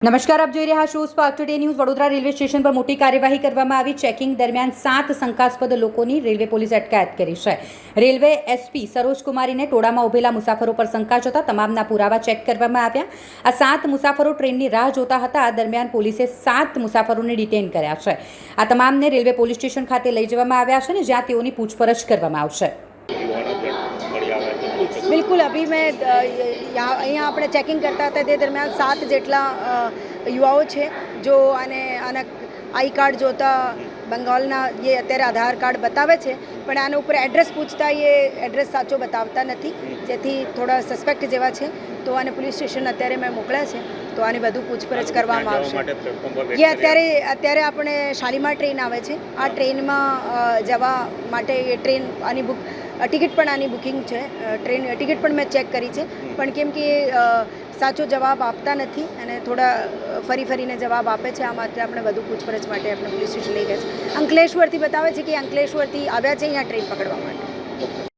નમસ્કાર, આપ જોઈ રહ્યા છો spark today news. Vadodara railway station પર મોટી કાર્યવાહી કરવામાં આવી. ચેકિંગ દરમિયાન 7 શંકાસ્પદ લોકોની રેલવે પોલીસે અટકાયત કરી છે. રેલવે એસપી સરોજ કુમારીને ટોળામાં ઉભેલા મુસાફરો પર શંકા જતા તમામના પુરાવા ચેક કરવામાં આવ્યા. આ 7 મુસાફરો ટ્રેનની રાહ જોતા હતા. આ દરમિયાન પોલીસે 7 મુસાફરોને ડિટેન કર્યા છે. આ તમામને રેલવે પોલીસ સ્ટેશન ખાતે લઈ જવામાં આવ્યા છે અને જ્યાં તેઓની પૂછપરછ કરવામાં આવશે. बिल्कुल अभी मैं यहाँ આપણે ચેકિંગ કરતા હતા તે દરમિયાન 7 જેટલા યુવાઓ છે જો આના આઈ કાર્ડ જોતા બંગાળના એ અત્યારે આધાર કાર્ડ બતાવે છે, પણ આના ઉપર એડ્રેસ પૂછતા એ એડ્રેસ સાચો બતાવતા નથી, જેથી થોડા સસ્પેક્ટ જેવા છે. તો આને પોલીસ સ્ટેશન અત્યારે મેં મોકલ્યા છે, તો આની વધુ પૂછપરછ કરવામાં આવશે. એ અત્યારે આપણે શાલીમાર ટ્રેન આવે છે, આ ટ્રેનમાં જવા માટે એ ટ્રેન આની ટિકિટ પણ આની બુકિંગ છે. ટ્રેન ટિકિટ પણ મેં ચેક કરી છે, પણ કેમ કે સાચો જવાબ આપતા નથી અને થોડા ફરીને જવાબ આપે છે. આ માટે આપણે વધુ પૂછપરછ માટે આપણે પોલીસ સ્ટેશન લઈ ગયા છે. અંકલેશ્વરથી બતાવે છે કે અંકલેશ્વરથી આવ્યા છે અહીંયા ટ્રેન પકડવા માટે.